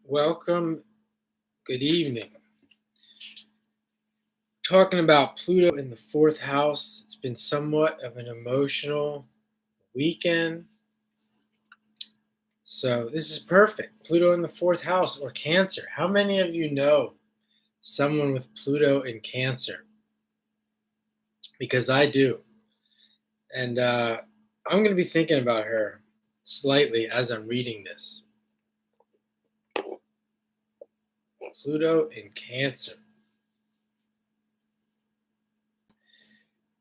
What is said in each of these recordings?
Welcome. Good evening. Talking about Pluto in the fourth house. It's been somewhat of an emotional weekend. So, this is perfect. Pluto in the fourth house or Cancer. How many of you know someone with Pluto in Cancer? Because I do. And I'm going to be thinking about her slightly as I'm reading this. Pluto in Cancer.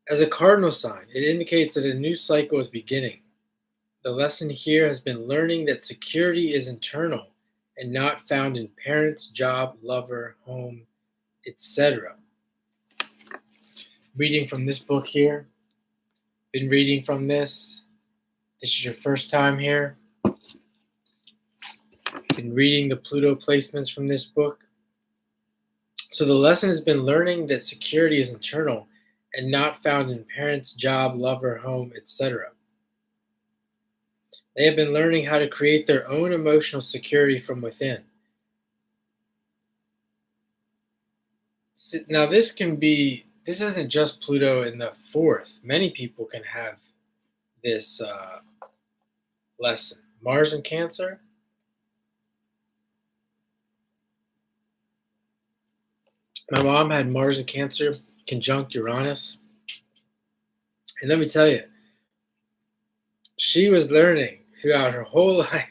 As a cardinal sign, it indicates that a new cycle is beginning. The lesson here has been learning that security is internal and not found in parents, job, lover, home, etc. Reading from this book here. Been reading from this. This is your first time here. Been reading the Pluto placements from this book. So the lesson has been learning that security is internal and not found in parents, job, lover, home, etc. They have been learning how to create their own emotional security from within. Now, this isn't just Pluto in the fourth. Many people can have this lesson. Mars in Cancer. My mom had Mars in Cancer conjunct Uranus. And let me tell you, she was learning throughout her whole life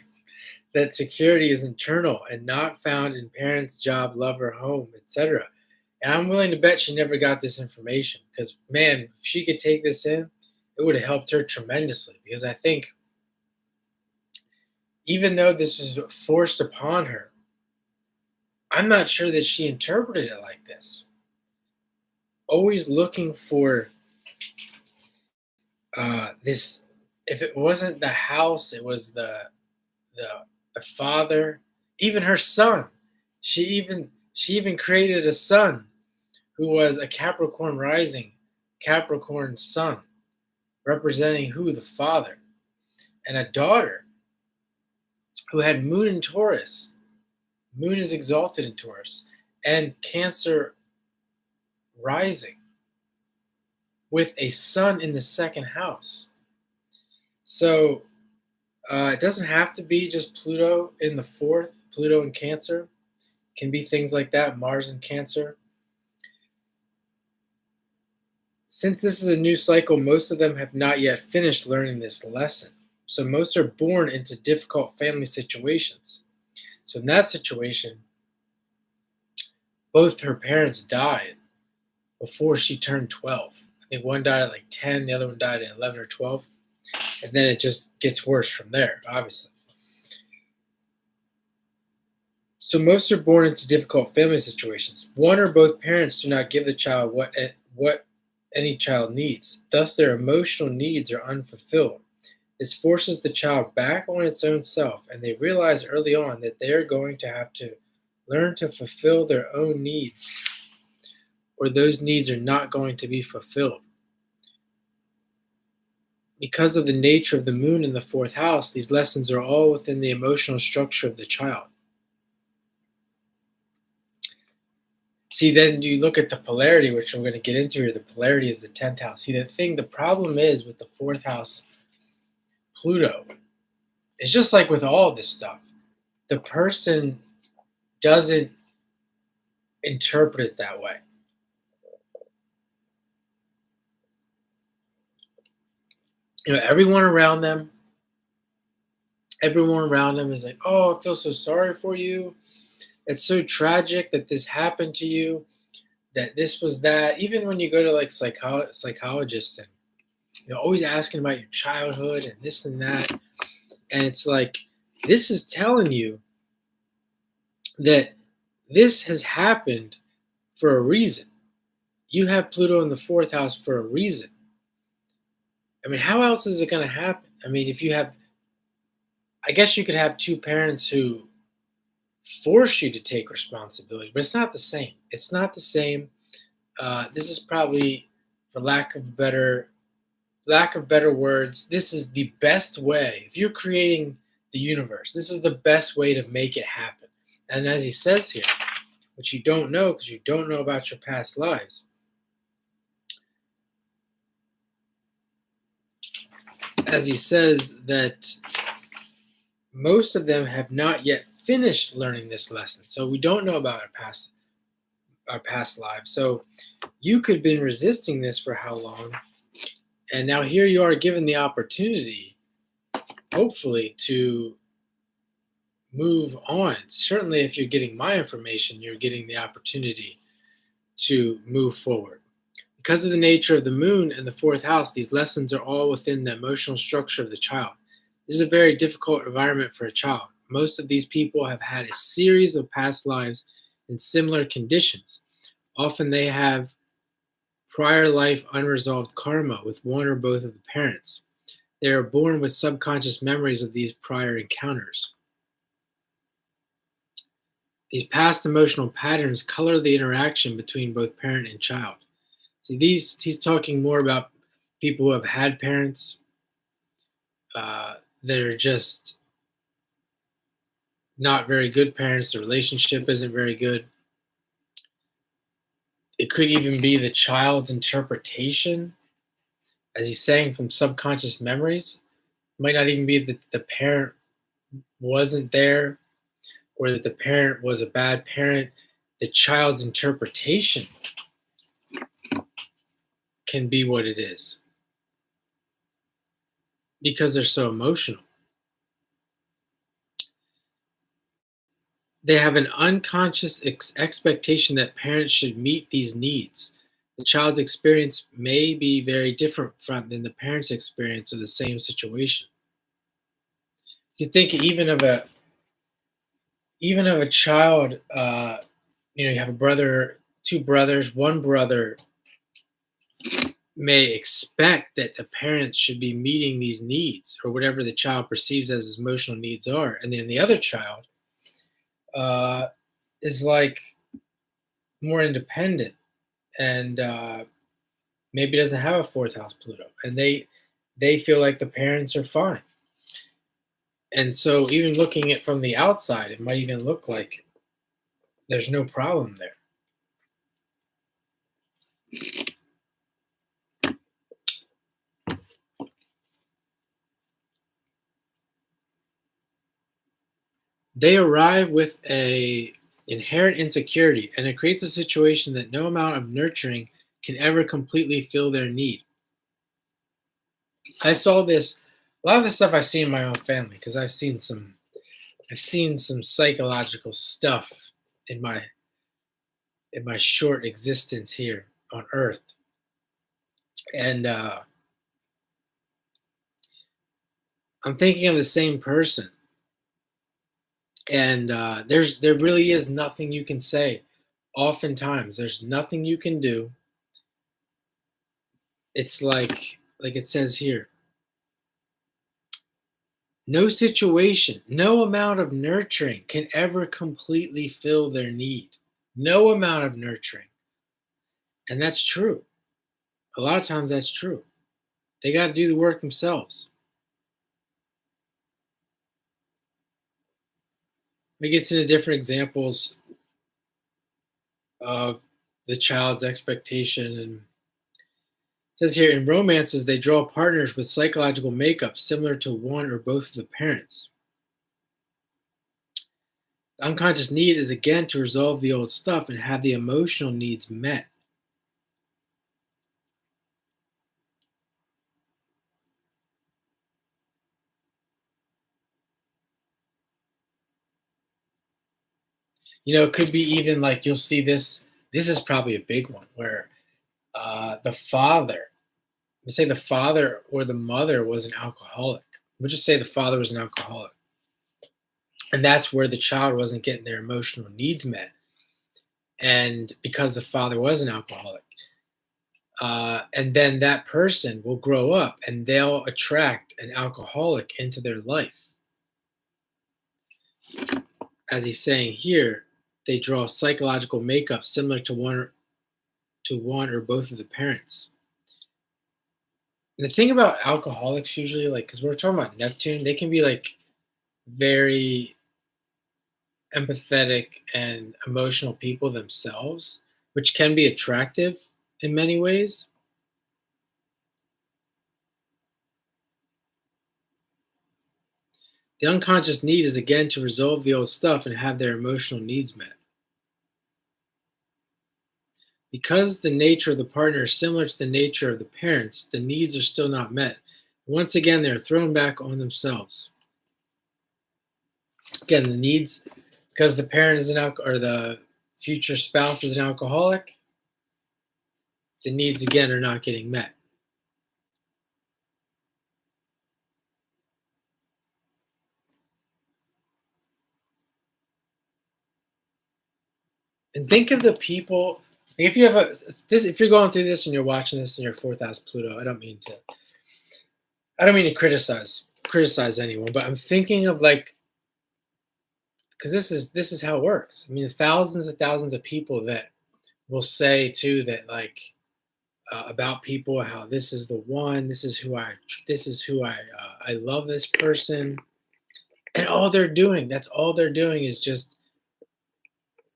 that security is internal and not found in parents, job, lover, home, etc. And I'm willing to bet she never got this information because, man, if she could take this in, it would have helped her tremendously. Because I think even though this was forced upon her, I'm not sure that she interpreted it like this. Always looking for this. If it wasn't the house, it was the father, even her son. She even created a son who was a Capricorn rising, Capricorn sun, representing who? The father, and a daughter who had Moon in Taurus. Moon is exalted in Taurus, and Cancer rising with a sun in the second house. So it doesn't have to be just Pluto in the fourth, Pluto in Cancer. It can be things like that, Mars in Cancer. Since this is a new cycle, most of them have not yet finished learning this lesson. So most are born into difficult family situations. So in that situation, both her parents died before she turned 12. I think one died at like 10, the other one died at 11 or 12. And then it just gets worse from there, obviously. So most are born into difficult family situations. One or both parents do not give the child what any child needs. Thus, their emotional needs are unfulfilled. This forces the child back on its own self, and they realize early on that they are going to have to learn to fulfill their own needs, or those needs are not going to be fulfilled. Because of the nature of the moon in the fourth house, these lessons are all within the emotional structure of the child. See, then you look at the polarity, which we're going to get into here. The polarity is the 10th house. See, the problem is with the fourth house, Pluto, it's just like with all this stuff. The person doesn't interpret it that way. Everyone around them is like, oh, I feel so sorry for you. It's so tragic that this happened to you, that this was that. Even when you go to like psychologists and always asking about your childhood and this and that. And it's like, this is telling you that this has happened for a reason. You have Pluto in the fourth house for a reason. I mean, how else is it going to happen? I mean, I guess you could have two parents who force you to take responsibility, but it's not the same. It's not the same. This is probably, for lack of a better lack of better words, this is the best way. If you're creating the universe, this is the best way to make it happen. And as he says here, which you don't know because you don't know about your past lives, as he says that most of them have not yet finished learning this lesson. So we don't know about our past lives. So you could have been resisting this for how long? And now here you are given the opportunity, hopefully, to move on. Certainly, if you're getting my information, you're getting the opportunity to move forward. Because of the nature of the moon and the fourth house, these lessons are all within the emotional structure of the child. This is a very difficult environment for a child. Most of these people have had a series of past lives in similar conditions. Often they have prior life unresolved karma with one or both of the parents. They are born with subconscious memories of these prior encounters. These past emotional patterns color the interaction between both parent and child. See, he's talking more about people who have had parents that are just not very good parents. The relationship isn't very good. It could even be the child's interpretation, as he's saying, from subconscious memories. It might not even be that the parent wasn't there or that the parent was a bad parent. The child's interpretation can be what it is because they're so emotional. They have an unconscious expectation that parents should meet these needs. The child's experience may be very different than the parent's experience of the same situation. You think even of a child, you have a brother, two brothers, one brother may expect that the parents should be meeting these needs or whatever the child perceives as his emotional needs are, and then the other child uh, is like more independent and maybe doesn't have a fourth house Pluto, and they feel like the parents are fine. And so, even looking at from the outside, it might even look like there's no problem there. They arrive with a inherent insecurity, and it creates a situation that no amount of nurturing can ever completely fill their need. I saw this a lot of the stuff I see in my own family because I've seen some psychological stuff in my short existence here on Earth, and I'm thinking of the same person. And there really is nothing you can say. Oftentimes, there's nothing you can do. It's like it says here, no situation, no amount of nurturing can ever completely fill their need. No amount of nurturing, and that's true. A lot of times, that's true. They got to do the work themselves. It gets into different examples of the child's expectation and says here in romances, they draw partners with psychological makeup similar to one or both of the parents. The unconscious need is again to resolve the old stuff and have the emotional needs met. It could be even like you'll see this. This is probably a big one where the father, let's say the father or the mother was an alcoholic. We'll just say the father was an alcoholic. And that's where the child wasn't getting their emotional needs met. And because the father was an alcoholic. And then that person will grow up and they'll attract an alcoholic into their life. As he's saying here, they draw psychological makeup similar to one or both of the parents. And the thing about alcoholics usually, like, because we're talking about Neptune, they can be like very empathetic and emotional people themselves, which can be attractive in many ways. The unconscious need is again to resolve the old stuff and have their emotional needs met. Because the nature of the partner is similar to the nature of the parents, the needs are still not met. Once again, they're thrown back on themselves. Again, the needs, because the parent is or the future spouse is an alcoholic, the needs again are not getting met. And think of the people. If you have if you're going through this and you're watching this in your fourth house Pluto, I don't mean to criticize anyone, but I'm thinking of like, because this is how it works. I mean, thousands and thousands of people that will say too that like about people how this is the one, this is who I love this person, and that's all they're doing is just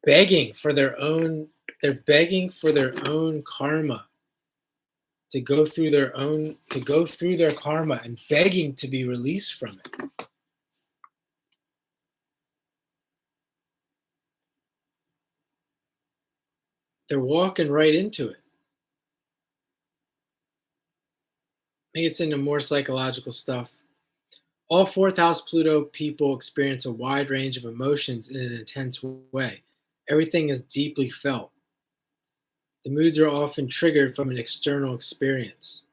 begging for their own. They're begging for their own karma to go through their karma and begging to be released from it. They're walking right into it. I think it's into more psychological stuff. All fourth house Pluto people experience a wide range of emotions in an intense way. Everything is deeply felt. The moods are often triggered from an external experience.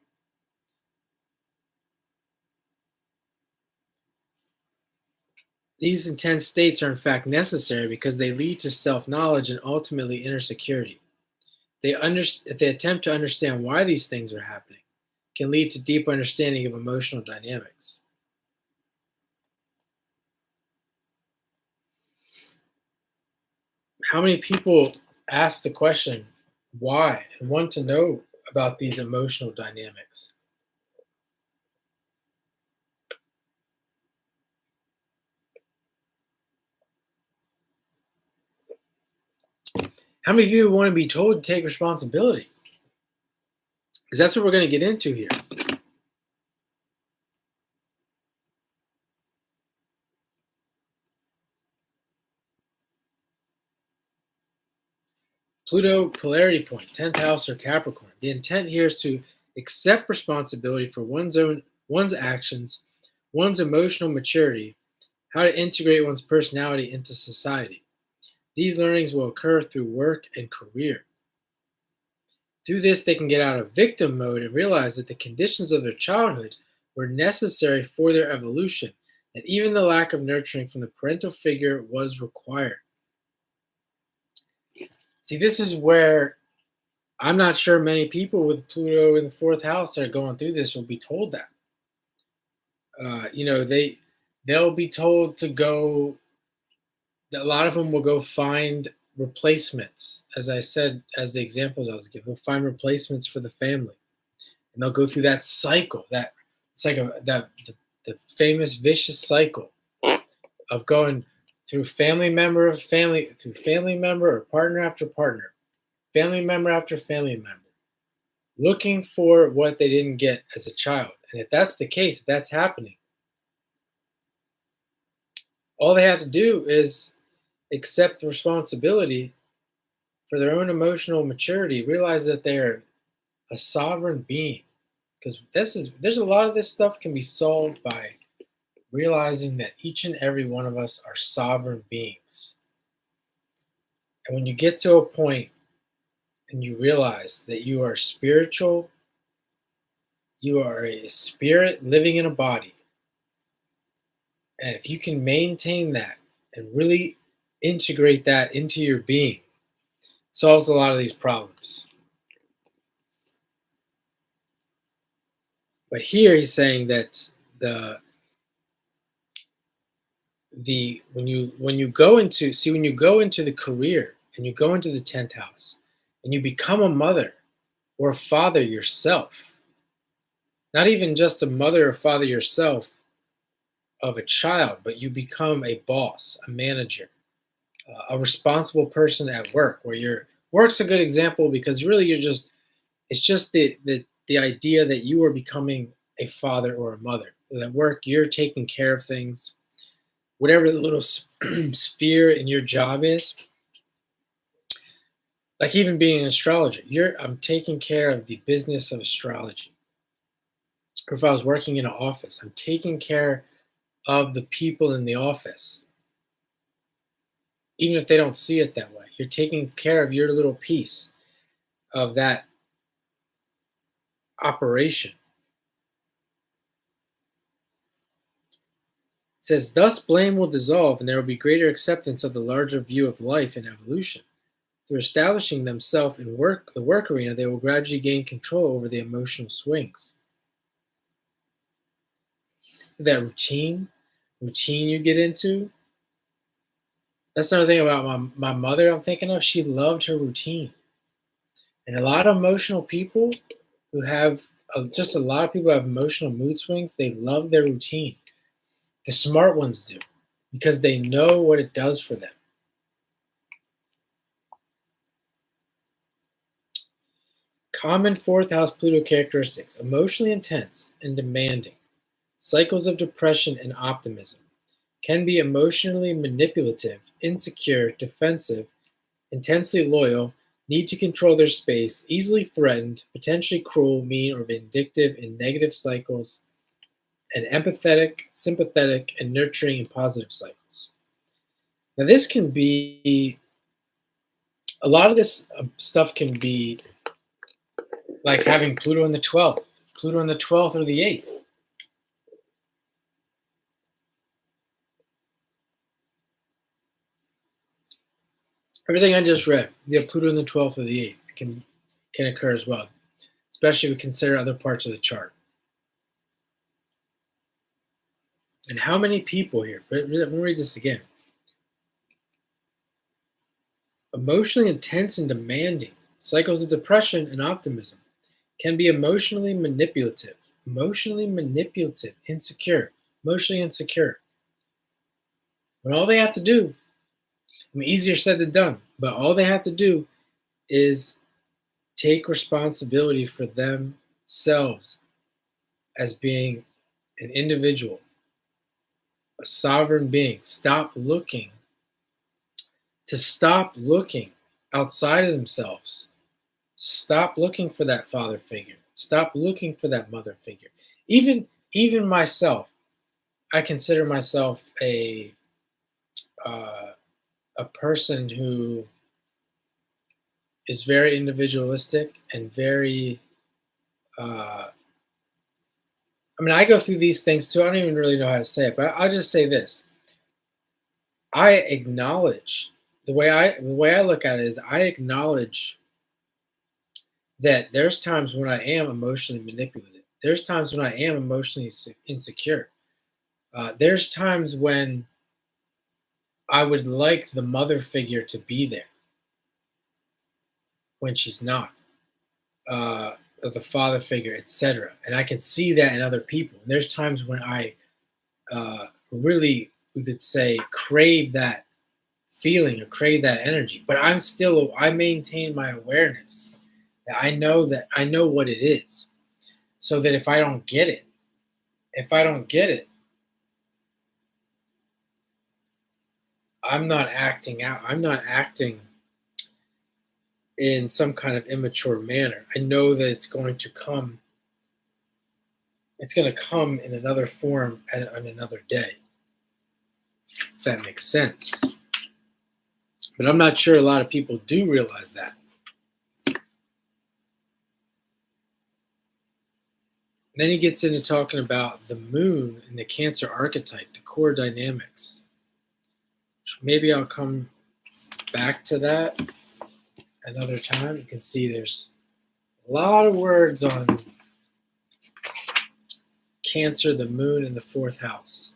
These intense states are in fact necessary because they lead to self-knowledge and ultimately inner security. If they attempt to understand why these things are happening, it can lead to deep understanding of emotional dynamics. How many people ask the question why and want to know about these emotional dynamics? How many people want to be told to take responsibility? Because that's what we're going to get into here. Pluto polarity point, 10th house or Capricorn. The intent here is to accept responsibility for one's actions, one's emotional maturity, how to integrate one's personality into society. These learnings will occur through work and career. Through this, they can get out of victim mode and realize that the conditions of their childhood were necessary for their evolution, and even the lack of nurturing from the parental figure was required. See, this is where I'm not sure many people with Pluto in the fourth house that are going through this will be told that. They'll be told to go. A lot of them will go find replacements, as I said, as the examples I was giving. They'll find replacements for the family, and they'll go through that cycle. That it's like the famous vicious cycle of going through family member or partner after partner, family member after family member, looking for what they didn't get as a child. And if that's the case, if that's happening, all they have to do is accept the responsibility for their own emotional maturity, realize that they're a sovereign being. Because there's a lot of this stuff can be solved by realizing that each and every one of us are sovereign beings. And when you get to a point and you realize that you are spiritual, you are a spirit living in a body. And if you can maintain that and really integrate that into your being, it solves a lot of these problems. But here he's saying that the when you go into the career and you go into the 10th house and you become a mother or a father yourself, Not even just a mother or father yourself of a child, but you become a boss, a manager, a responsible person at work, where your work's a good example because really it's just the idea that you are becoming a father or a mother. At work, you're taking care of things, whatever the little sphere in your job is. Like even being an astrologer, I'm taking care of the business of astrology. Or if I was working in an office, I'm taking care of the people in the office, even if they don't see it that way. You're taking care of your little piece of that operation. It says, thus blame will dissolve and there will be greater acceptance of the larger view of life and evolution. Through establishing themselves in the work arena, they will gradually gain control over the emotional swings. That routine you get into. That's another thing about my mother I'm thinking of. She loved her routine. And a lot of emotional people who have, just a lot of people who have emotional mood swings, they love their routine. The smart ones do because they know what it does for them. Common fourth house Pluto characteristics: emotionally intense and demanding, cycles of depression and optimism, can be emotionally manipulative, insecure, defensive, intensely loyal, need to control their space, easily threatened, potentially cruel, mean, or vindictive in negative cycles, and empathetic, sympathetic, and nurturing in positive cycles. Now, this can be a lot of this stuff can be like having Pluto in the 12th, Pluto in the 12th or the 8th. Everything I just read, you have Pluto in the 12th or the 8th can occur as well, especially if we consider other parts of the chart. And how many people here? Let me read this again. Emotionally intense and demanding, cycles of depression and optimism, can be emotionally manipulative, insecure, emotionally insecure. When all they have to do, I mean, easier said than done, but all they have to do is take responsibility for themselves as being an individual, a sovereign being. Stop looking outside of themselves. Stop looking for that father figure. Stop looking for that mother figure. Even myself, I consider myself uh, a person who is very individualistic and very. I mean, I go through these things too. I don't even really know how to say it, but I'll just say this: I acknowledge the way I look at it is I acknowledge that there's times when I am emotionally manipulative. There's times when I am emotionally insecure. There's times when I would like the mother figure to be there when she's not, or the father figure, etc. And I can see that in other people. And there's times when I really, we could say, crave that feeling or crave that energy. But I maintain my awareness. I know what it is, so that if I don't get it, I'm not acting out. I'm not acting in some kind of immature manner. I know that it's going to come. It's going to come in another form and on another day, if that makes sense. But I'm not sure a lot of people do realize that. Then he gets into talking about the moon and the Cancer archetype, the core dynamics. Maybe I'll come back to that another time. You can see there's a lot of words on Cancer, the moon, and the fourth house.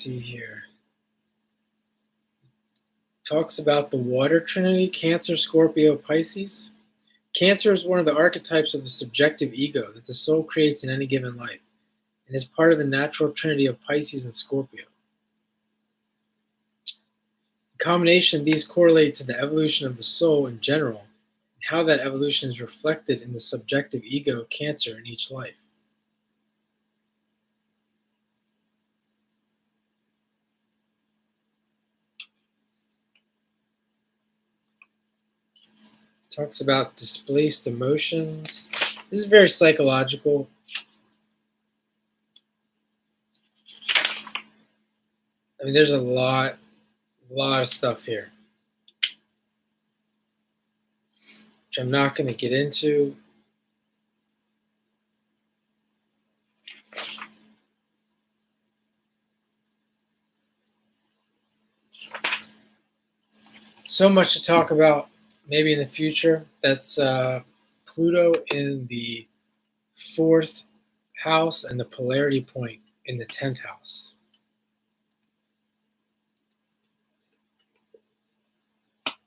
see here. Talks about the water trinity, Cancer, Scorpio, Pisces. Cancer is one of the archetypes of the subjective ego that the soul creates in any given life and is part of the natural trinity of Pisces and Scorpio. In combination, these correlate to the evolution of the soul in general and how that evolution is reflected in the subjective ego, Cancer, in each life. Talks about displaced emotions. This is very psychological. I mean, there's a lot of stuff here, which I'm not going to get into. So much to talk about maybe in the future. That's Pluto in the 4th house and the polarity point in the 10th house.